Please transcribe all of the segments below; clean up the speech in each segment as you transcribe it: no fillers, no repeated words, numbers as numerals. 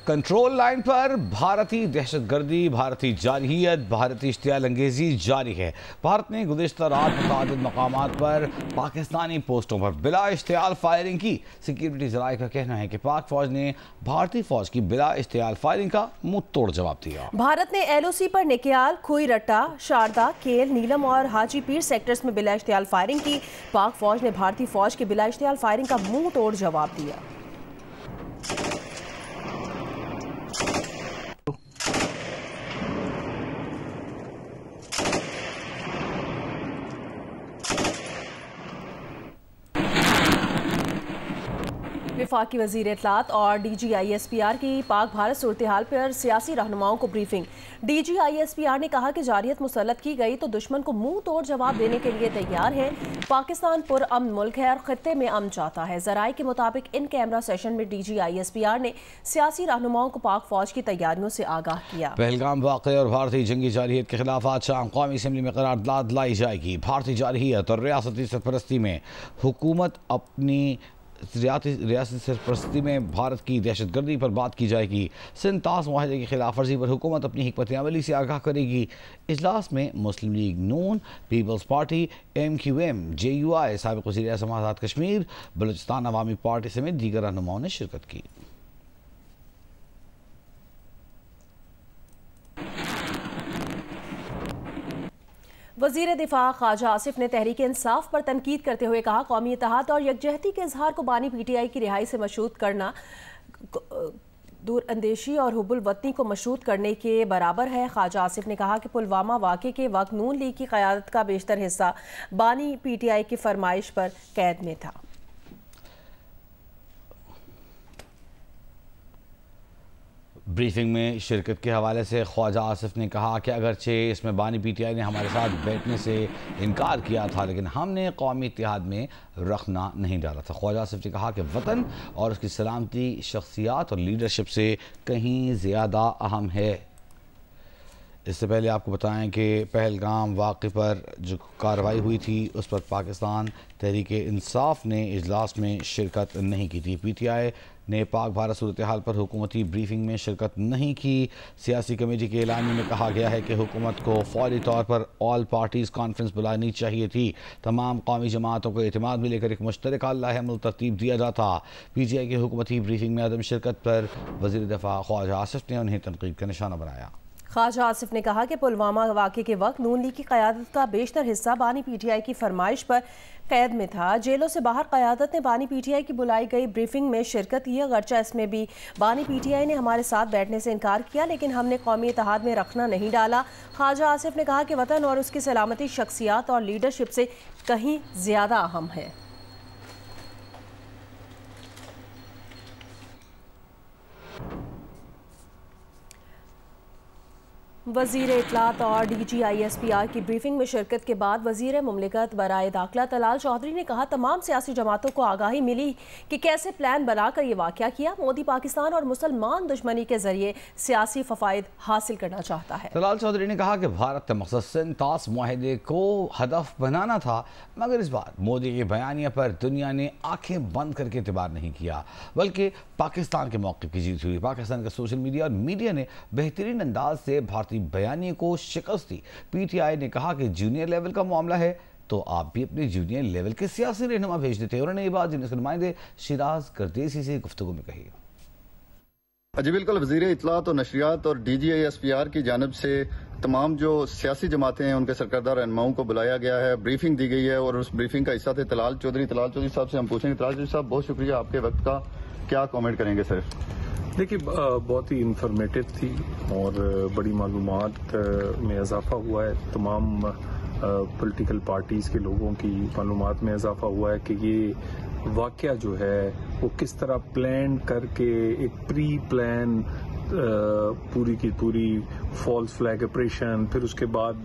Control line पर भारतीय दहशतगर्दी, भारतीय जारहियत, भारतीय इश्तियाल अंगेजी जारी है। भारत ने गुज़िश्ता रात मुतादिद मकामात पर पाकिस्तानी पोस्टों पर बिला इश्तियाल फायरिंग की। सिक्योरिटी ज़राए का कहना है कि पाक फौज ने भारतीय फौज की बिला इश्तियाल फायरिंग का मुंह तोड़ जवाब दिया। भारत ने LOC पर निकयाल, खुई रट्टा, शारदा, केल, नीलम और हाजी पीर सेक्टर्स में बिला इश्तियाल फायरिंग की। पाक फौज ने भारतीय फौज की बिला इश्तियाल फायरिंग का मुंह तोड़ जवाब दिया। वफाकी वज़ीर इत्तलात और DG ISPR की पाक भारत सूरत हाल पर सियासी रहनुमाओं को ब्रीफिंग। DG ISPR ने कहा कि जारियत मुसल्लत की गई तो दुश्मन को मुंह तोड़ जवाब देने के लिए तैयार है। पाकिस्तान पुरअमन मुल्क है और खित्ते में अमन चाहता है। ज़राए के मुताबिक इन कैमरा सेशन में DG ISPR ने सियासी रहनुमाओं को पाक फौज की तैयारियों से आगाह किया। पहलगाम वाक़े और भारतीय जंगी जारहियत के खिलाफ आज शाम कौमी असम्बली में करारदाद लाई जाएगी। भारतीय जारहियत और रियासती सरपरस्ती में हुकूमत अपनी रियासती सरपरस्ती में भारत की दहशतगर्दी पर बात की जाएगी। सिंध ताश मुआहदे की खिलाफ वर्जी पर हुकूमत अपनी हिकमत अमली से आगाह करेगी। इजलास में मुस्लिम लीग नून, पीपल्स पार्टी, MQM, JUI, साबिक़ वज़ीर आज़म आज़ाद कश्मीर, बलूचिस्तान अवामी पार्टी समेत दीगर रहनुमाओं ने शिरकत की। वज़ीर दिफा ख्वाजा आसिफ ने तहरीक इंसाफ पर तनकीद करते हुए कहा, कौमी इत्तेहाद और यकजहती के इजहार को बानी PTI की रिहाई से मशरूत करना दूर अंदेशी और हुब्बुल वतनी को मशरूत करने के बराबर है। ख्वाजा आसिफ ने कहा कि पुलवामा वाक़े के वक्त नून लीग की क़यादत का बेशतर हिस्सा बानी PTI की फरमाइश पर कैद में था। ब्रीफिंग में शिरकत के हवाले से ख्वाजा आसिफ ने कहा कि अगरचे इसमें बानी PTI ने हमारे साथ बैठने से इनकार किया था, लेकिन हमने कौमी इत्तेहाद में रखना नहीं डाला था। ख्वाजा आसिफ ने कहा कि वतन और उसकी सलामती शख्सियात और लीडरशिप से कहीं ज़्यादा अहम है। इससे पहले आपको बताएं कि पहलगाम वाक़े पर जो कार्रवाई हुई थी उस पर पाकिस्तान तहरीक इंसाफ ने इजलास में शिरकत नहीं की थी। PTI ने पाक भारत सूरत हाल पर हुकूमती ब्रीफिंग में शिरकत नहीं की। सियासी कमेटी के ऐलान में कहा गया है कि हुकूमत को फौरी तौर पर ऑल पार्टीज़ कॉन्फ्रेंस बुलानी चाहिए थी। तमाम कौमी जमातों को एतमाद में लेकर एक मुश्तरका लाहेअमल तरतीब दिया जाता। PTI की हुकूमती ब्रीफिंग में अदम शिरकत पर वज़ीर दिफा ख्वाजा आसिफ ने उन्हें तनकीद का निशाना बनाया। ख्वाजा आसिफ ने कहा कि पुलवामा वाक़े के वक्त नून लीग की क़यादत का बेशतर हिस्सा बानी PTI की फरमाइश पर कैद में था। जेलों से बाहर क़यादत ने बानी PTI की बुलाई गई ब्रीफिंग में शिरकत की। अगरचा इसमें भी बानी PTI ने हमारे साथ बैठने से इनकार किया, लेकिन हमने कौमी इत्तेहाद में रखना नहीं डाला। ख्वाजा आसिफ ने कहा कि वतन और उसकी सलामती शख्सियात और लीडरशिप से कहीं ज़्यादा अहम है। वज़ीर इत्तलात और DG ISPR की ब्रीफिंग में शिरकत के बाद वज़ीर मुमलिकत बराए दाखिला तलाल चौधरी ने कहा, तमाम सियासी जमातों को आगाही मिली कि कैसे प्लान बनाकर ये वाक़या किया। मोदी पाकिस्तान और मुसलमान दुश्मनी के जरिए सियासी फ़वाइद हासिल करना चाहता है। तलाल चौधरी ने कहा कि भारत का मकसद सिंध ताश मुआहदे को हदफ बनाना था, मगर इस बार मोदी के बयानिया पर दुनिया ने आंखें बंद करके एतबार नहीं किया, बल्कि पाकिस्तान के मौक़िफ़ की जीत हुई। पाकिस्तान का सोशल मीडिया और मीडिया ने बेहतरीन अंदाज से भारतीय बयानी को शिकस्त दी। PTI ने कहा कि जूनियर लेवल का मामला है तो आप भी अपने जूनियर लेवल के सियासी रहनुमा भेज देते हैं। उन्होंने ये बात जिनके नुमाइंदे शिराज करदेसी से गुफ्तगू में कही। जी बिल्कुल, वज़ीर इत्तलात और नशरियात और DG ISPR की जानिब से तमाम जो सियासी जमातें हैं उनके सरकर्दा रहनुमाओं को बुलाया गया है, ब्रीफिंग दी गई है और उस ब्रीफिंग का हिस्सा थे तलाल चौधरी साहब से हम पूछेंगे। तलाल चौधरी साहब, बहुत शुक्रिया आपके वक्त का, क्या कमेंट करेंगे सर? देखिए, बहुत ही इंफॉर्मेटिव थी और बड़ी मालूमात में इजाफा हुआ है। तमाम पॉलिटिकल पार्टीज़ के लोगों की मालूमात में इजाफा हुआ है कि ये वाक़या जो है वो किस तरह प्लान करके एक प्री प्लान पूरी की पूरी फॉल्स फ्लैग ऑपरेशन, फिर उसके बाद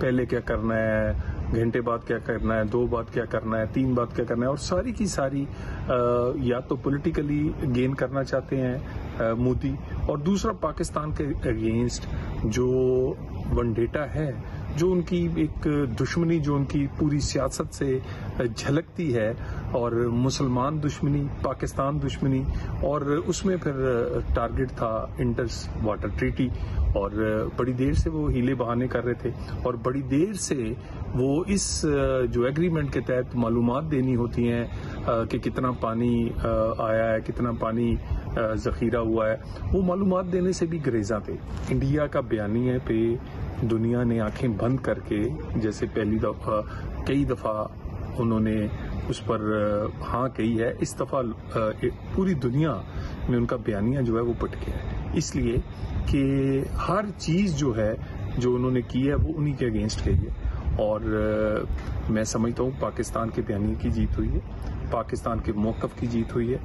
पहले क्या करना है, घंटे बाद क्या करना है, 2 बाद क्या करना है, 3 बाद क्या करना है, और सारी की सारी या तो पॉलिटिकली गेन करना चाहते हैं मोदी, और दूसरा पाकिस्तान के अगेंस्ट जो वनडेटा है, जो उनकी एक दुश्मनी जो उनकी पूरी सियासत से झलकती है, और मुसलमान दुश्मनी, पाकिस्तान दुश्मनी, और उसमें फिर टारगेट था इंडस वाटर ट्रीटी, और बड़ी देर से वो हीले बहाने कर रहे थे, और बड़ी देर से वो इस जो एग्रीमेंट के तहत मालूमात देनी होती हैं कि कितना पानी आया है, कितना पानी जखीरा हुआ है, वो मालूमात देने से भी गुरेजा थे। इंडिया का बयानिया पे दुनिया ने आंखें बंद करके, जैसे पहली दफा कई दफा उन्होंने उस पर हाँ कही है, इस दफा पूरी दुनिया में उनका बयानिया जो है वो पट गया है, इसलिए कि हर चीज जो है जो उन्होंने की है वो उन्हीं के अगेंस्ट गई है। और मैं समझता हूँ पाकिस्तान के बयानिए की जीत हुई है, पाकिस्तान के मौक़िफ़ की जीत हुई है,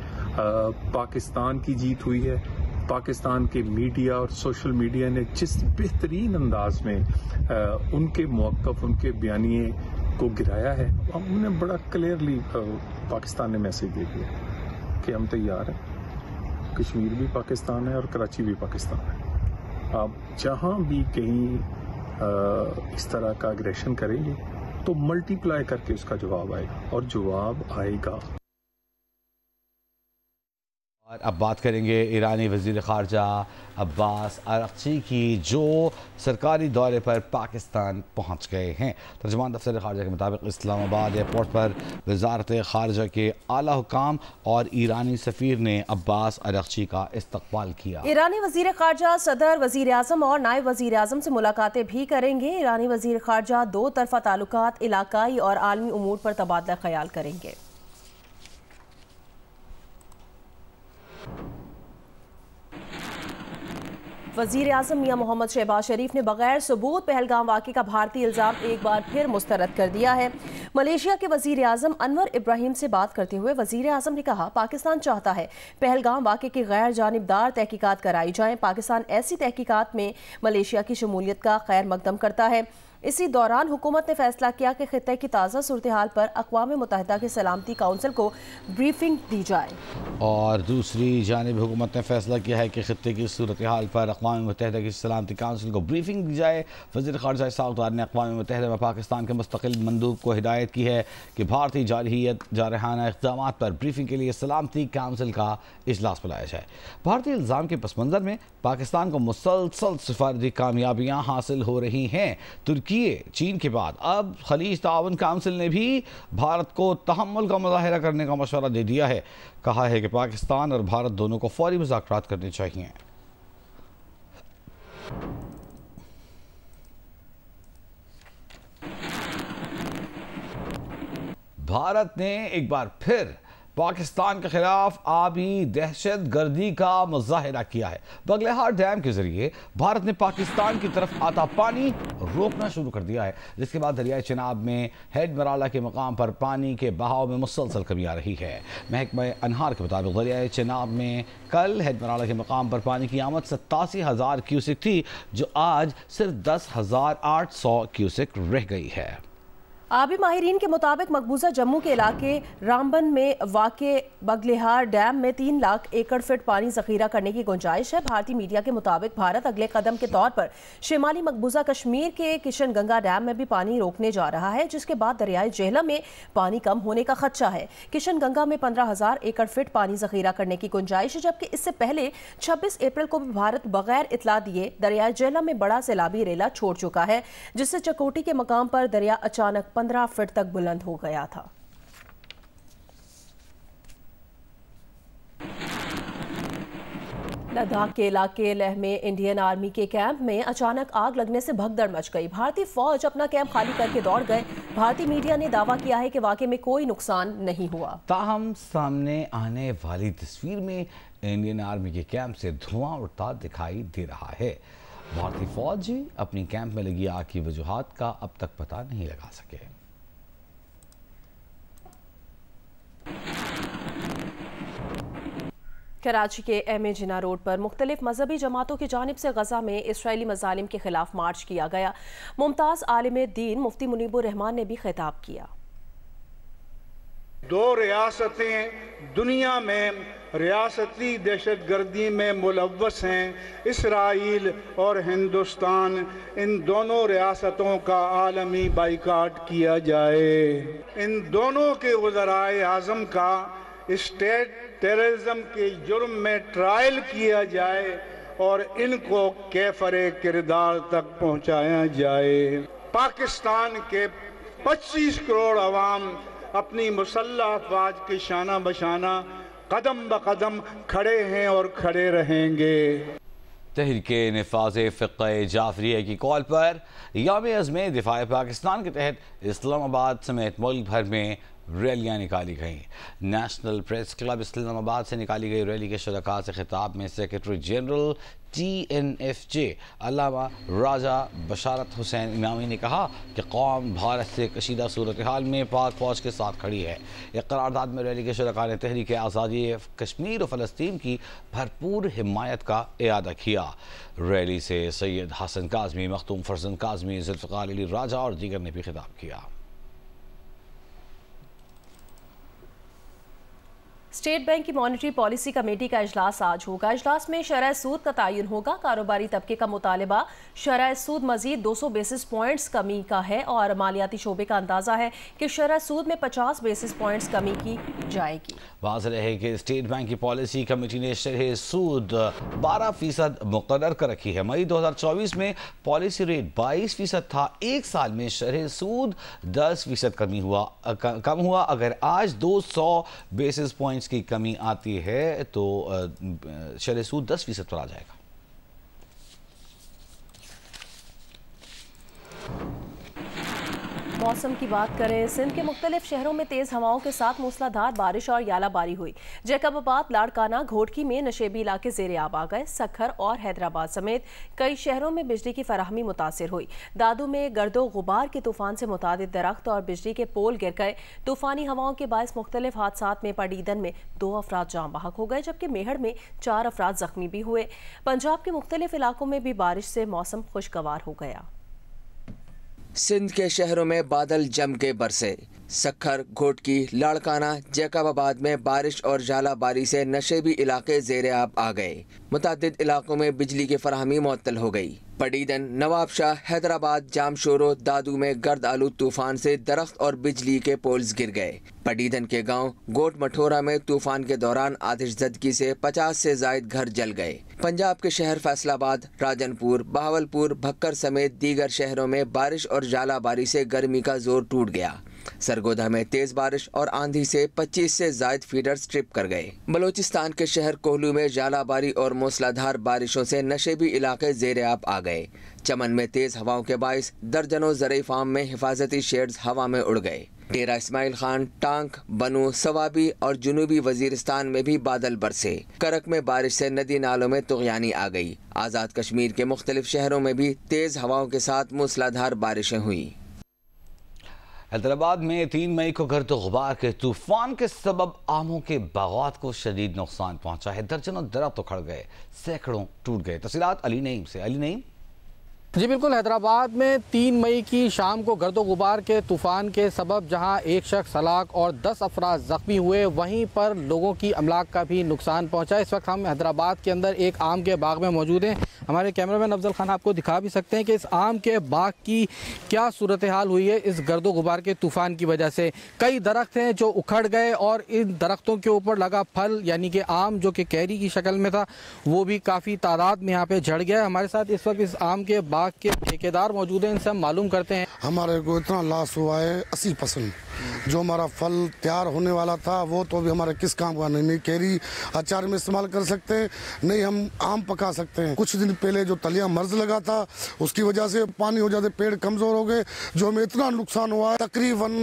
पाकिस्तान की जीत हुई है। पाकिस्तान के मीडिया और सोशल मीडिया ने जिस बेहतरीन अंदाज में उनके मौक़िफ़, उनके बयानिए को गिराया है, हमने बड़ा क्लियरली पाकिस्तान ने मैसेज दे दिया कि हम तैयार हैं। कश्मीर भी पाकिस्तान है और कराची भी पाकिस्तान है। आप जहां भी कहीं इस तरह का अग्रेशन करेंगे तो मल्टीप्लाई करके उसका जवाब आएगा, और जवाब आएगा। और अब बात करेंगे ईरानी वज़ीर ख़ारजा अब्बास अरग़ची की, जो सरकारी दौरे पर पाकिस्तान पहुंच गए हैं। तर्जुमान दफ्तर ख़ारजा के मुताबिक इस्लामाबाद एयरपोर्ट पर वज़ारत ख़ारजा के आला हुकाम और ईरानी सफ़ीर ने अब्बास अरग़ची का इस्तक़बाल किया। ईरानी वज़ीर ख़ारजा सदर, वज़ीर आज़म और नायब वज़ीर आज़म से मुलाकातें भी करेंगे। ईरानी वज़ीर ख़ारजा दो तरफ़ा ताल्लुकात, इलाकाई और आलमी उमूर पर तबादला ख्याल करेंगे। वज़ीर आज़म मियां मोहम्मद शहबाज शरीफ ने बगैर सबूत पहलगाम वाक़े का भारतीय इल्ज़ाम एक बार फिर मुस्तरद कर दिया है। मलेशिया के वज़ीर आज़म अनवर इब्राहिम से बात करते हुए वज़ीर आज़म ने कहा, पाकिस्तान चाहता है पहलगाम वाक़े की गैर जानिबदार तहकीकात कराई जाएँ। पाकिस्तान ऐसी तहकीकात में मलेशिया की शमूलियत का खैर मकदम करता है। इसी दौरान हुकूमत ने फैसला किया कि खित्ते की ताज़ा सूरत हाल पर अक़वाम मुत्तहिदा के सलामती काउंसिल को ब्रीफिंग दी जाए। और दूसरी जानिब हुकूमत ने फैसला किया है कि खित्ते की सूरत हाल पर अक़वाम मुत्तहिदा की सलामती काउंसिल को ब्रीफिंग दी जाए। वज़ीर ख़ारजा इसहाक़ डार ने अक़वाम मुत्तहिदा में पाकिस्तान के मुस्तक़िल मंदूब को हिदायत की है कि भारतीय जारहाना इक़दाम पर ब्रीफिंग के लिए सलामती काउंसिल का इजलास बुलाया जाए। भारतीय इल्ज़ाम के पस मंज़र में पाकिस्तान को मुसलसल सिफारती कामयाबियाँ हासिल हो रही हैं। तुर्की, चीन के बाद अब खलीज ताउन काउंसिल ने भी भारत को तहम्मुल का मुज़ाहिरा करने का मशवरा दे दिया है। कहा है कि पाकिस्तान और भारत दोनों को फौरी मुज़ाकरात करने चाहिए। भारत ने एक बार फिर पाकिस्तान के खिलाफ आबी दहशत गर्दी का मुजाहिरा किया है। बगलेहार डैम के जरिए भारत ने पाकिस्तान की तरफ आता पानी रोकना शुरू कर दिया है, जिसके बाद दरियाई चिनाब में हेड मराला के मकाम पर पानी के बहाव में मुसलसल कमी आ रही है। महकमा अनहार के मुताबिक दरियाई चिनाब में कल हेड मराला के मकाम पर पानी की आमद 87,000 क्यूसिक थी, जो आज सिर्फ 10,800 क्यूसिक रह गई है। आबी माहिरीन के मुताबिक मकबूजा जम्मू के इलाके रामबन में वाक़े बगलेहार डैम में 3 लाख एकड़ फीट पानी जखीरा करने की गुंजाइश है। भारतीय मीडिया के मुताबिक भारत अगले कदम के तौर पर शिमाली मकबूजा कश्मीर के किशन गंगा डैम में भी पानी रोकने जा रहा है, जिसके बाद दरियाई जेहलम में पानी कम होने का खदशा है। किशन गंगा में 15,000 एकड़ फीट पानी जखीरा करने की गुंजाइश है, जबकि इससे पहले 26 अप्रैल को भी भारत बगैर इतला दिए दरियाई जेहलम में बड़ा सैलाबी रेला छोड़ चुका है, जिससे चकोटी के मकाम पर दरिया अचानक 15 फीट तक बुलंद हो गया था। लद्दाख के इलाके लेह में इंडियन आर्मी के कैंप में अचानक आग लगने से भगदड़ मच गई। भारतीय फौज अपना कैंप खाली करके दौड़ गए। भारतीय मीडिया ने दावा किया है कि वाकये में कोई नुकसान नहीं हुआ। ताहम सामने आने वाली तस्वीर में इंडियन आर्मी के कैंप से धुआं उड़ता दिखाई दे रहा है। भारतीय फौज अपनी कैंप में लगी आग की वजूहात का अब तक पता नहीं लगा सके। कराची के एम.ए. जिना रोड पर मुख्तलिफ मजहबी जमातों की जानिब से गजा में इसराइली मजालिम के खिलाफ मार्च किया गया। मुमताज आलिम दीन मुफ्ती मुनीबुर रहमान ने भी खिताब किया। 2 रियासतें दुनिया में रियासती दहशतगर्दी में मुलव्वस हैं। इसराइल और हिंदुस्तान, इन दोनों रियासतों का आलमी बाइकाट किया जाए। इन दोनों के वज़राए आज़म का स्टेट टेररिज्म के जुर्म में ट्रायल किया जाए और इनको कैफरे किरदार तक पहुंचाया जाए। पाकिस्तान के 25 करोड़ अवाम अपनी मुसल्लह अफवाज की शाना बशाना कदम ब कदम खड़े हैं और खड़े रहेंगे। तहरीके नफाज़ फ़िक़्ह जाफरिया की कॉल पर यौम अज़्म दिफ़ा पाकिस्तान के तहत इस्लामाबाद समेत मुल्क भर में रैलियाँ निकाली गईं। नेशनल प्रेस क्लब इस्लामाबाद से निकाली गई रैली के शुरका से खिताब में सेक्रेटरी जनरल TNFJ अल्लामा राजा बशारत हुसैन इमामी ने कहा कि कौम भारत से कशीदा सूरत हाल में पाक फ़ौज के साथ खड़ी है। एक करारदाद में रैली के शुरका ने तहरीक आज़ादी कश्मीर और फ़लस्तीन की भरपूर हिमायत का इयादा किया। रैली से सैयद हसन काज़मी, मखदूम फरजन काज़मी, जुल्फ़िकार अली राजा और दीगर ने भी खिताब किया। स्टेट बैंक की मॉनेटरी पॉलिसी कमेटी का इजलास आज होगा। इजलास में शरह सूद का तयन होगा। कारोबारी तबके का मुतालबा शरह सूद मजीद 200 बेसिस पॉइंट्स कमी का है और मालियाती शोबे का अंदाजा है कि शरह सूद में 50 बेसिस पॉइंट्स कमी की जाएगी। वाज़ेह है कि स्टेट बैंक की पॉलिसी कमेटी ने शरह सूद 12% मुकर्रर कर रखी है। मई 2024 में पॉलिसी रेट 22% था। एक साल में शरह सूद 10% कम हुआ। अगर आज 200 बेसिस पॉइंट्स की कमी आती है तो शरह सूद 10% पर आ जाएगा। मौसम की बात करें, सिंध के मुख्तलिफ शहरों में तेज हवाओं के साथ मूसलाधार बारिश और यालाबारी हुई। जैकबाबाद, लाड़काना, घोटकी में नशेबी इलाके ज़ेरे आब आ गए। सखर और हैदराबाद समेत कई शहरों में बिजली की फराहमी मुतासिर हुई। दादू में गर्दो गुबार के तूफान से मुतादिद दरख्त और बिजली के पोल गिर गए। तूफानी हवाओं के बायस मुख्तलिफ हादसात में पडीदन में 2 अफराद जाँ बहक हो गए, जबकि मेहड़ में 4 अफराद जख्मी भी हुए। पंजाब के मुख्तलिफ इलाकों में भी बारिश से मौसम खुशगवार हो गया। सिंध के शहरों में बादल जम के बरसे। सखर, घोटकी, लाड़काना, जैकबाबाद में बारिश और जालाबारी से नशेबी इलाके ज़ेरे आब आ गए। मुतादिद इलाकों में बिजली की फराहमी मुअत्तल हो गई। पडीदन, नवाबशाह, हैदराबाद, जामशोरो, दादू में गर्द आलू तूफान से दरख्त और बिजली के पोल्स गिर गए। पडीदन के गांव गोट मठोरा में तूफान के दौरान आतिशज़दगी से 50 से ज़ायद घर जल गए। पंजाब के शहर फैसलाबाद, राजनपुर, बहावलपुर, भक्कर समेत दीगर शहरों में बारिश और जालाबारी से गर्मी का जोर टूट गया। सरगोधा में तेज बारिश और आंधी से 25 से ज़ायद फीडर्स ट्रिप कर गए। बलोचिस्तान के शहर कोहलू में जालाबारी और मूसलाधार बारिशों से नशेबी इलाके ज़ेरे आब आ गए। चमन में तेज हवाओं के बायस दर्जनों ज़रई फार्म में हिफाजती शेड्स हवा में उड़ गए। डेरा इस्माइल खान, टांक, बनू, सवाबी और जुनूबी वजीरिस्तान में भी बादल बरसे। करक में बारिश से नदी नालों में तुग़यानी आ गई। आज़ाद कश्मीर के मुख्तलिफ शहरों में भी तेज हवाओं के साथ मूसलाधार बारिशें हुई। हैदराबाद में 3 मई को गर्द गुबार के तूफान के सबब आमों के बागात को शदीद नुकसान पहुंचा है। दर्जनों दरख्त उखड़ गए, सैकड़ों टूट गए। तफसीलात अली नईम से। अली नईम। जी बिल्कुल, हैदराबाद में 3 मई की शाम को गर्दो गुबार के तूफ़ान के सबब जहां एक शख्स हलाक और 10 अफराद ज़ख्मी हुए, वहीं पर लोगों की अमलाक का भी नुकसान पहुंचा। इस वक्त हम हैदराबाद के अंदर एक आम के बाग में मौजूद हैं। हमारे कैमरामैन अफजल खान आपको दिखा भी सकते हैं कि इस आम के बाग की क्या सूरत हाल हुई है इस गर्दो गुबार के तूफ़ान की वजह से। कई दरख्त हैं जो उखड़ गए और इन दरख्तों के ऊपर लगा फल यानी कि आम जो कि कैरी की शक्ल में था वो भी काफ़ी तादाद में यहाँ पे झड़ गया। हमारे साथ इस वक्त इस आम के बाग के ठेकेदार मौजूद हैं, इनसे हम मालूम करते हैं। हमारे को इतना लॉस हुआ है 80%। जो हमारा फल तैयार होने वाला था वो तो अभी हमारे किस काम का नहीं कैरी अचार में इस्तेमाल कर सकते हैं, नहीं हम आम पका सकते हैं। कुछ दिन पहले जो तलिया मर्ज लगा था उसकी वजह से पानी हो जाते पेड़ कमजोर हो गए, जो हमें इतना नुकसान हुआ है। तकरीबन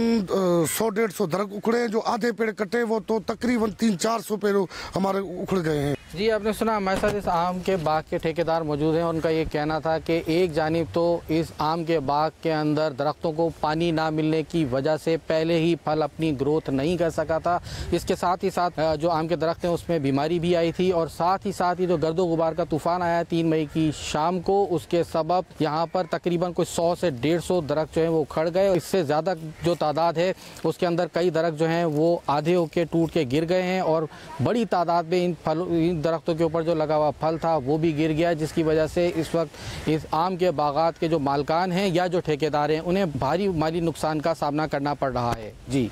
100-150 दरख्त उखड़े, जो आधे पेड़ कटे वो तो तकरीबन 300-400 पेड़ हमारे उखड़ गए हैं। जी आपने सुना, हमारे साथ इस आम के बाग के ठेकेदार मौजूद हैं। उनका ये कहना था कि एक जानिब तो इस आम के बाग के अंदर दरख्तों को पानी ना मिलने की वजह से पहले ही फल अपनी ग्रोथ नहीं कर सका था। इसके साथ ही साथ जो आम के दरख्त हैं उसमें बीमारी भी आई थी और साथ ही जो गर्दो गुबार का तूफ़ान आया 3 मई की शाम को, उसके सबब यहाँ पर तकरीबन कुछ 100 से 150 दरख्त जो हैं वो उखड़ गए। इससे ज़्यादा जो तादाद है उसके अंदर कई दरख्त जो हैं वो आधे होके टूट के गिर गए हैं और बड़ी तादाद में इन दरख्तों के ऊपर जो लगा हुआ फल था वो भी गिर गया, जिसकी वजह से इस वक्त इस आम के बागात के जो मालकान हैं या जो ठेकेदार हैं उन्हें भारी माली नुकसान का सामना करना पड़ रहा है। जी,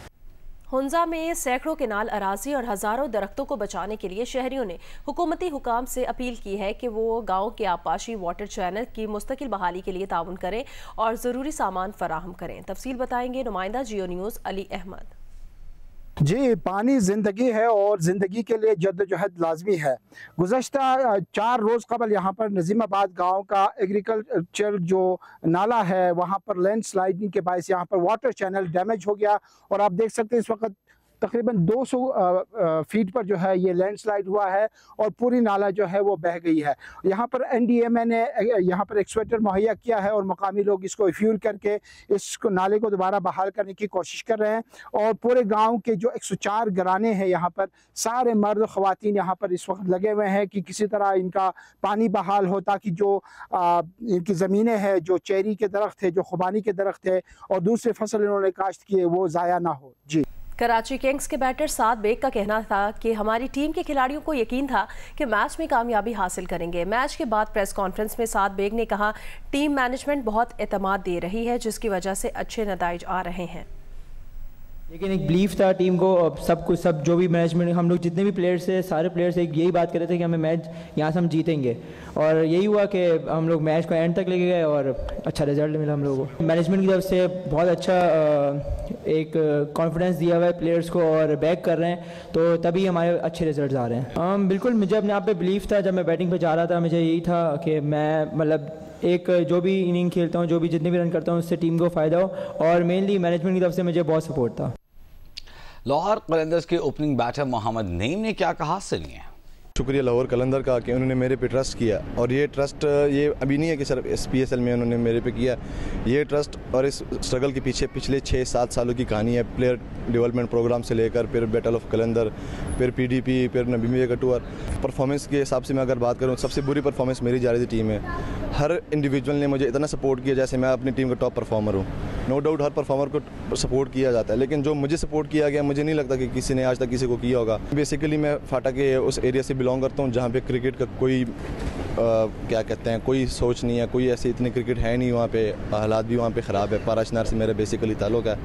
हुंजा में सैकड़ों केनाल अराजी और हज़ारों दरख्तों को बचाने के लिए शहरियों ने हुकूमती हुकाम से अपील की है कि वो गांव के आबपाशी वाटर चैनल की मुस्तकिल बहाली के लिए ताउन करें और ज़रूरी सामान फराहम करें। तफसील बताएंगे नुमाइंदा जियो न्यूज़ अली अहमद। जी, पानी ज़िंदगी है और ज़िंदगी के लिए जद्दोजहद लाजमी है। गुज़श्ता 4 रोज़ कबल यहाँ पर नज़ीमाबाद गांव का एग्रीकल्चर जो नाला है वहाँ पर लैंड स्लाइडिंग के बायस यहाँ पर वाटर चैनल डैमेज हो गया और आप देख सकते हैं इस वक्त तकरीबन 200 फीट पर जो है ये लैंडस्लाइड हुआ है और पूरी नाला जो है वो बह गई है। यहाँ पर NDMA ने यहाँ पर एक्सवेटर मुहैया किया है और मकामी लोग इसको फ्यूल करके इसको नाले को दोबारा बहाल करने की कोशिश कर रहे हैं और पूरे गांव के जो 104 घराने हैं यहाँ पर सारे मर्द ख़वातीन यहाँ पर इस वक्त लगे हुए हैं कि किसी तरह इनका पानी बहाल हो ताकि जो इनकी ज़मीनें हैं, जो चेरी के दरख्त है, जो खुबानी के दरख्त है और दूसरे फसल इन्होंने काश्त किए वो ज़ाया ना हो। जी, कराची किंग्स के बैटर साद बेग का कहना था कि हमारी टीम के खिलाड़ियों को यकीन था कि मैच में कामयाबी हासिल करेंगे। मैच के बाद प्रेस कॉन्फ्रेंस में साद बेग ने कहा, टीम मैनेजमेंट बहुत एतमाद दे रही है जिसकी वजह से अच्छे नताइज आ रहे हैं। लेकिन एक बिलीफ था टीम को, सब जो भी मैनेजमेंट, हम लोग जितने भी प्लेयर्स थे सारे प्लेयर्स एक यही बात कर रहे थे कि हमें मैच यहाँ से हम जीतेंगे और यही हुआ कि हम लोग मैच को एंड तक लेके गए और अच्छा रिजल्ट मिला हम लोगों को। मैनेजमेंट की तरफ से बहुत अच्छा एक कॉन्फिडेंस दिया हुआ है प्लेयर्स को और बैक कर रहे हैं तो तभी हमारे अच्छे रिजल्ट आ रहे हैं। बिल्कुल, मुझे अपने आप पे बिलीफ था जब मैं बैटिंग पे जा रहा था, मुझे यही था कि मैं मतलब एक जो भी इनिंग खेलता हूँ, जो भी जितने भी रन करता हूँ उससे टीम को फ़ायदा हो और मेनली मैनेजमेंट की तरफ से मुझे बहुत सपोर्ट था। लाहौर कलंदर्स के ओपनिंग बैटर मोहम्मद नईम ने क्या कहा, सुनिए। शुक्रिया लाहौर कलंदर का कि उन्होंने मेरे पे ट्रस्ट किया और ये ट्रस्ट ये अभी नहीं है कि सिर्फ SPSL में उन्होंने मेरे पे किया, ये ट्रस्ट और इस स्ट्रगल के पीछे पिछले 6-7 सालों की कहानी है। प्लेयर डेवलपमेंट प्रोग्राम से लेकर फिर बैटल ऑफ कलंदर, फिर PDP, फिर नबी मियां का टूर। परफॉर्मेंस के हिसाब से मैं अगर बात करूँ, सबसे बुरी परफॉर्मेंस मेरी जा रही थी टीम में। हर इंडिविजुअल ने मुझे इतना सपोर्ट किया जैसे मैं अपनी टीम का टॉप परफॉर्मर हूँ। नो डाउट हर परफॉर्मर को सपोर्ट किया जाता है, लेकिन जो मुझे सपोर्ट किया गया मुझे नहीं लगता कि किसी ने आज तक किसी को किया होगा। बेसिकली मैं फाटा के उस एरिया से बिलोंग करता हूँ जहाँ पे क्रिकेट का कोई क्या कहते हैं, कोई सोच नहीं है, कोई ऐसे इतने क्रिकेट है नहीं वहाँ पे, हालात भी वहाँ पे ख़राब है। पाराशनार से मेरा बेसिकली ताल्लुक़ है,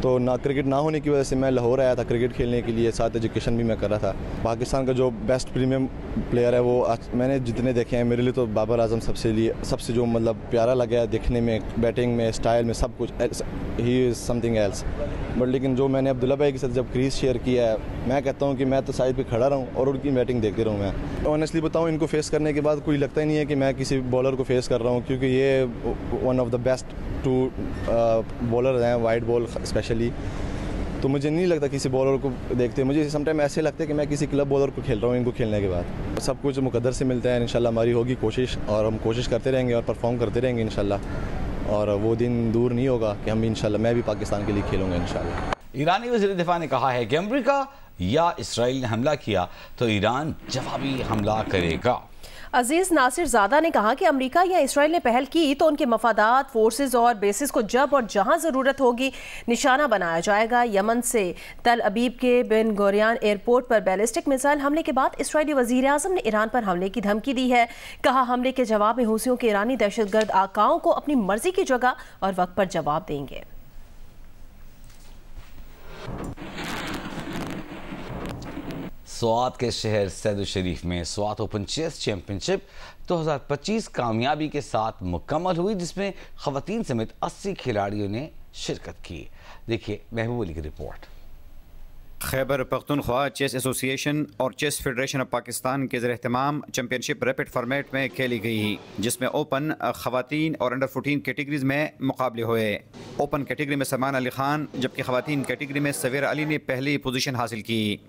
तो ना क्रिकेट ना होने की वजह से मैं लाहौर आया था क्रिकेट खेलने के लिए, साथ एजुकेशन भी मैं कर रहा था। पाकिस्तान का जो बेस्ट प्रीमियम प्लेयर है वो मैंने जितने देखे हैं, मेरे लिए तो बाबर आजम सबसे जो मतलब प्यारा लगा है देखने में, बैटिंग में, स्टाइल में, सब कुछ, he is something else. But लेकिन जो मैंने अब्दुल्ला भाई के साथ जब क्रीज शेयर किया है, मैं कहता हूँ कि मैं तो साइड पे खड़ा रहूँ और उनकी बैटिंग देखते रहूँ। मैं ऑनेस्टली बताऊँ, इनको फेस करने के बाद कोई लगता ही नहीं है कि मैं किसी बॉलर को फेस कर रहा हूँ, क्योंकि ये one of the best 2 bowler हैं, वाइड बॉल स्पेशली। तो मुझे नहीं लगता किसी बॉलर को देखते, मुझे समटाइम ऐसे लगता है कि मैं किसी क्लब बॉलर को खेल रहा हूँ इनको खेलने के बाद। सब कुछ मुकद्दर से मिलता है, इंशाल्लाह हमारी होगी कोशिश और हम कोशिश करते रहेंगे और परफॉर्म करते रहेंगे इंशाल्लाह, और वो दिन दूर नहीं होगा कि हम इंशाल्लाह, मैं भी पाकिस्तान के लिए खेलूँगा इंशाल्लाह। ईरानी वज़ीर दिफा ने कहा है कि अमेरिका या इसराइल ने हमला किया तो ईरान जवाबी हमला करेगा। अजीज नासिर ज़ादा ने कहा कि अमेरिका या इसराइल ने पहल की तो उनके मफादात, फोर्सेस और बेसिस को जब और जहां ज़रूरत होगी निशाना बनाया जाएगा। यमन से तल अबीब के बिन गोरियान एयरपोर्ट पर बैलिस्टिक मिसाइल हमले के बाद इसराइली वज़ीर आज़म ने ईरान पर हमले की धमकी दी है। कहा, हमले के जवाब में हूसियों के ईरानी दहशतगर्द आकाओं को अपनी मर्जी की जगह और वक्त पर जवाब देंगे। स्वात के शहर सैदुल शरीफ में स्वात ओपन चेस चैंपियनशिप 2025 कामयाबी के साथ मुकम्मल हुई, जिसमें खवातीन समेत 80 खिलाड़ियों ने शिरकत की। देखिए महबूब अली की रिपोर्ट। खैबर पख्तूनख्वा चेस एसोसिएशन और चेस फेडरेशन ऑफ पाकिस्तान के ज़ेर-ए-एहतमाम चैंपियनशिप रैपिड फॉर्मेट में खेली गई, जिसमें ओपन, खवातीन और अंडर 14 कैटेगरीज में मुकाबले हुए। ओपन कैटेगरी में सलमान अली खान, जबकि खवातीन कैटेगरी में सवेरा अली ने पहली पोजीशन हासिल की।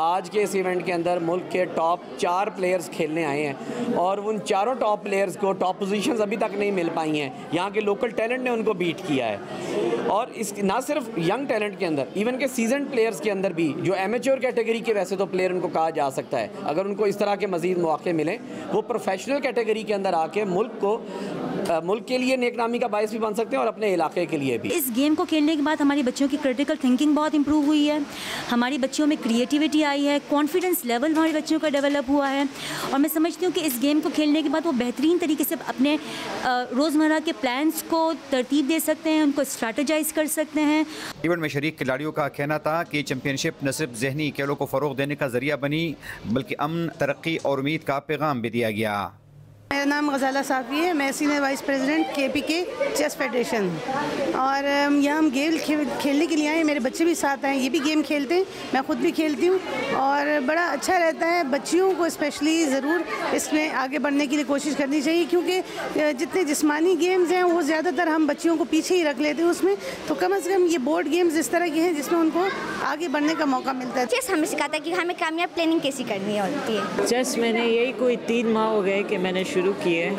आज के इस इवेंट के अंदर मुल्क के टॉप 4 प्लेयर्स खेलने आए हैं और उन चारों टॉप प्लेयर्स को टॉप पोजीशंस अभी तक नहीं मिल पाई हैं। यहाँ के लोकल टैलेंट ने उनको बीट किया है और इस ना सिर्फ यंग टैलेंट के अंदर, इवन के सीजन प्लेयर्स के अंदर भी, जो एमेच्योर कैटेगरी के वैसे तो प्लेयर उनको कहा जा सकता है, अगर उनको इस तरह के मजीद मौके मिलें वो प्रोफेशनल कैटेगरी के अंदर आके मुल्क के लिए नेकनामी का बायस भी बन सकते हैं और अपने इलाके के लिए भी। इस गेम को खेलने के बाद हमारी बच्चों की क्रिटिकल थिंकिंग बहुत इंप्रूव हुई है, हमारी बच्चियों में क्रिएटिविटी आई है, कॉन्फिडेंस लेवल हमारे बच्चों का डेवलप हुआ है और मैं समझती हूँ कि इस गेम को खेलने के बाद वो बेहतरीन तरीके से अपने रोज़मर्रा के प्लान्स को तरतीब दे सकते हैं, उनको स्ट्रैटेजाइज कर सकते हैं। इवेंट में शरीक खिलाड़ियों का कहना था कि चैंपियनशिप न सिर्फ जहनी खेलों को फ़रोग देने का जरिया बनी बल्कि अमन, तरक्की और उम्मीद का पैगाम भी दिया गया। मेरा नाम गजाला साफ़ी है, मैं senior vice president KPK chess federation और यहाँ हम गेम खेलने के लिए आए, मेरे बच्चे भी साथ आए, ये भी गेम खेलते हैं, मैं ख़ुद भी खेलती हूँ और बड़ा अच्छा रहता है। बच्चियों को स्पेशली ज़रूर इसमें आगे बढ़ने के लिए कोशिश करनी चाहिए क्योंकि जितने जिस्मानी गेम्स हैं वो ज़्यादातर हम बच्चियों को पीछे ही रख लेते हैं उसमें, तो कम से कम ये बोर्ड गेम्स इस तरह के हैं जिसमें उनको आगे बढ़ने का मौका मिलता है। चेस हमें सिखाता है कि हमें कामयाब प्लानिंग कैसी करनी होती है। चेस मैंने यही कोई 3 माह हो गए कि मैंने शुरू किए,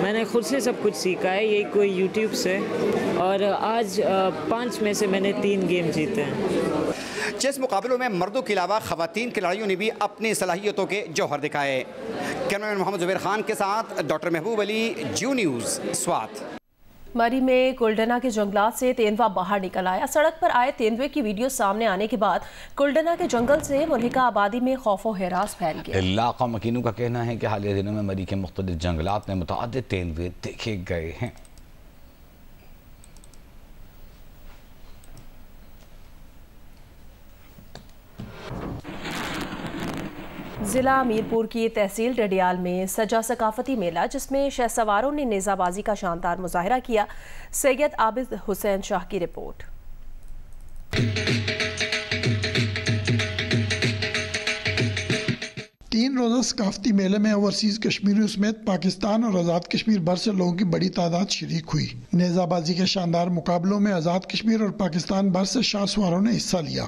मैंने खुद से सब कुछ सीखा है, यही कोई यूट्यूब से, और आज 5 में से मैंने 3 गेम जीते हैं। चेस मुकाबलों में मर्दों के अलावा खवातीन खिलाड़ियों ने भी अपनी सलाहियतों के जौहर दिखाए। कैमरामैन मोहम्मद जुबैर खान के साथ डॉक्टर महबूब अली, जियो न्यूज़, स्वात। मरी में कुल्डना के जंगलात से तेंदुआ बाहर निकल आया। सड़क पर आए तेंदुए की वीडियो सामने आने के बाद कुल्डना के जंगल से मुल्हिका आबादी में खौफ व हिरास फैल गया। इलाका मकीनों का कहना है कि हालिया दिनों में मरी के मुख्तलिफ जंगलात में मुतअद्दिद तेंदुए देखे गए हैं। जिला मीरपुर की तहसील डडियाल में सजा सकाफती मेला जिसमें शहसवारों ने नेज़ाबाजी का शानदार मुजाहरा किया। सैयद आबिद हुसैन शाह की रिपोर्ट। 3 रोज़ा सकाफती मेले में ओवरसीज कश्मीरियों समेत पाकिस्तान और आज़ाद कश्मीर भर से लोगों की बड़ी तादाद शरीक हुई। नेज़ाबाजी के शानदार मुकाबलों में आज़ाद कश्मीर और पाकिस्तान भर से शाहसवारों ने हिस्सा लिया।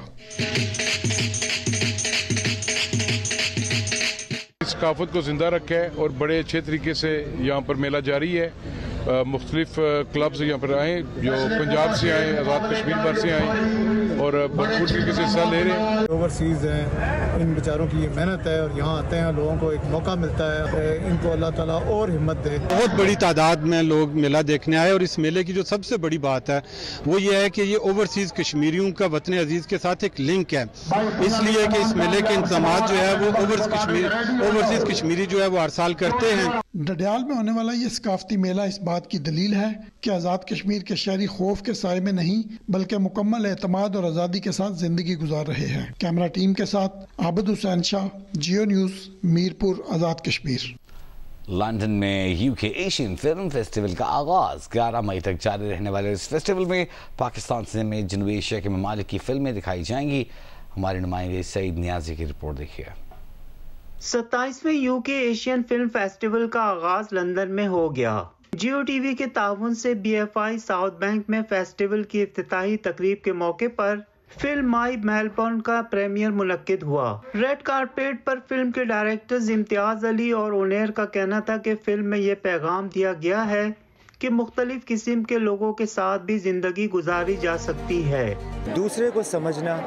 सकाफत को जिंदा रखा है और बड़े अच्छे तरीके से यहाँ पर मेला जारी है। मुख्तलिफ क्लब्स यहाँ पर आए, जो पंजाब से आए, आज़ाद कश्मीर भर से आए और भरपूर तरीके से हिस्सा ले रहे हैं। ओवरसीज़ हैं, इन बेचारों की ये मेहनत है और यहाँ आते हैं, लोगों को एक मौका मिलता है, इनको अल्लाह ताला और हिम्मत दे। बहुत बड़ी तादाद में लोग मेला देखने आए और इस मेले की जो सबसे बड़ी बात है वो ये है कि ये ओवरसीज़ कश्मीरियों का वतन अजीज़ के साथ एक लिंक है, इसलिए कि इस मेले के इंतजाम जो है वो ओवरसीज़ कश्मीरी जो है वो हर साल करते हैं। डडियाल में होने वाला ये सकाफती मेला इस बात की दलील है कि आज़ाद कश्मीर के शहरी खौफ के साए में नहीं बल्कि मुकम्मल एतमाद और आज़ादी के साथ जिंदगी गुजार रहे हैं। कैमरा टीम के साथ आबिद हुसैन शाह, जियो न्यूज़, मीरपुर, आज़ाद कश्मीर। लंदन में यूके एशियन फिल्म फेस्टिवल का आगाज 11 मई तक जारी रहने वाले इस फेस्टिवल में पाकिस्तान समेत जनूबी एशिया के ममालिक की फिल्में दिखाई जाएंगी। हमारे नुमाइंदे सईद नियाजी की रिपोर्ट देखिए। 27वें यूके एशियन फिल्म फेस्टिवल का आगाज लंदन में हो गया। जियो टीवी के ताउन से BFI साउथ बैंक में फेस्टिवल की इफ्तिताही तकरीब के मौके पर फिल्म माई मेलबर्न का प्रीमियर मुनक्किद हुआ। रेड कारपेट पर फिल्म के डायरेक्टर्स इम्तियाज अली और ओनेर का कहना था कि फिल्म में ये पैगाम दिया गया है कि मुख्तलिफ किस्म के लोगों के साथ भी जिंदगी गुजारी जा सकती है। दूसरे को समझना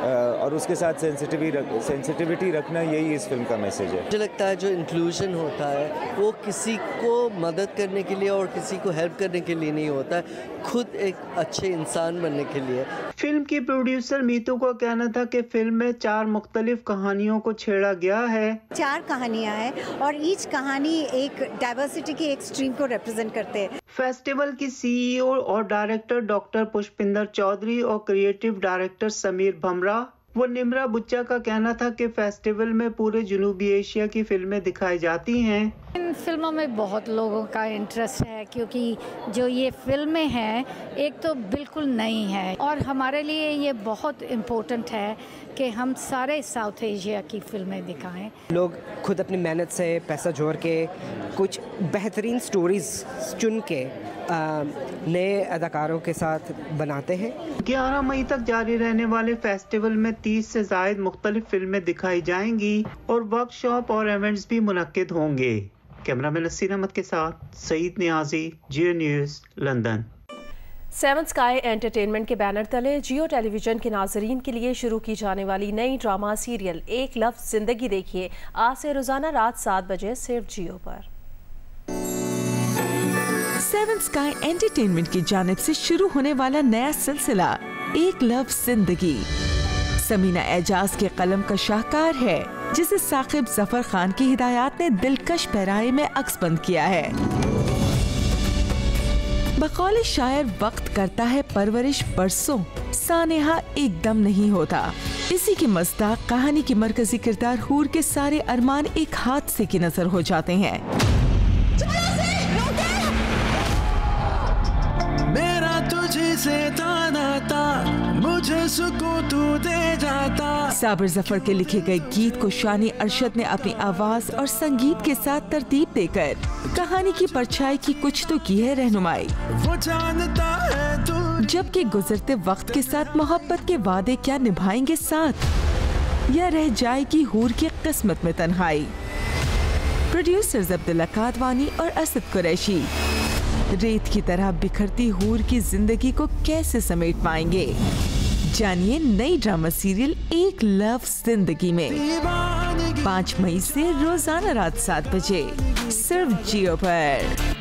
और उसके साथ सेंसिटिविटी रखना, यही इस फिल्म का मैसेज है। मुझे लगता है जो इंक्लूजन होता है वो किसी को मदद करने के लिए और किसी को हेल्प करने के लिए नहीं होता है, खुद एक अच्छे इंसान बनने के लिए। फिल्म की प्रोड्यूसर मीतू को कहना था कि फिल्म में 4 मुख्तलिफ कहानियों को छेड़ा गया है। 4 कहानियाँ हैं और ईच कहानी एक डाइवर्सिटी के एक स्ट्रीम को रिप्रेजेंट करते हैं। फेस्टिवल की CEO और डायरेक्टर डॉक्टर पुष्पिंदर चौधरी और क्रिएटिव डायरेक्टर समीर भमरा व निमरा बुच्चा का कहना था कि फेस्टिवल में पूरे जनूबी एशिया की फिल्में दिखाई जाती हैं इन फिल्मों में बहुत लोगों का इंटरेस्ट है क्योंकि जो ये फिल्में हैं एक तो बिल्कुल नई है और हमारे लिए ये बहुत इम्पोर्टेंट है कि हम सारे साउथ एशिया की फिल्में दिखाएं। लोग खुद अपनी मेहनत से पैसा जोड़ के कुछ बेहतरीन स्टोरीज चुन के नए अदाकारों के साथ बनाते हैं। 11 मई तक जारी रहने वाले फेस्टिवल में 30 से ज़ायद मुख्तलिफ फिल्में दिखाई जाएंगी और वर्कशॉप और इवेंट्स भी मुनक्किद होंगे। कैमरामैन नसीर अहमद के साथ Saeed Niazi, Geo news, London. Seven sky entertainment के बैनर तले जियो टेलीविजन के नाजरीन के लिए शुरू की जाने वाली नई ड्रामा सीरियल एक लफ्ज़ जिंदगी देखिए आज से रोजाना रात 7 बजे सिर्फ जियो पर। सेवन स्काई एंटरटेनमेंट की जानिब से शुरू होने वाला नया सिलसिला एक लफ्ज़ जिंदगी समीना एजाज के कलम का शाहकार है, जिसे साकिब जफर खान की हिदायत ने दिलकश पैराए में अक्सबंद किया है। बकौल शायर वक्त करता है परवरिश बरसों, सानेहा एकदम नहीं होता। इसी के मज़दाक कहानी की मरकजी किरदार हूर के सारे अरमान एक हादसे की नजर हो जाते हैं। मेरा तुझे से था मुझे सुकून तू दे जाता। साबिर जफर के लिखे गए गीत को शानी अरशद ने अपनी आवाज और संगीत के साथ तरतीब देकर कहानी की परछाई की कुछ तो की है रहनुमाई। वो जानता है तू, जबकि गुजरते वक्त के साथ मोहब्बत के वादे क्या निभाएंगे साथ, या रह जाएगी हूर की किस्मत में तन्हाई। प्रोड्यूसर्स अब्दुल्ला कादवानी और असद कुरैशी रेत की तरह बिखरती हूर की जिंदगी को कैसे समेट पाएंगे, जानिए नई ड्रामा सीरियल एक लफ्ज़ जिंदगी में 5 मई से रोजाना रात 7 बजे सिर्फ जियो पर।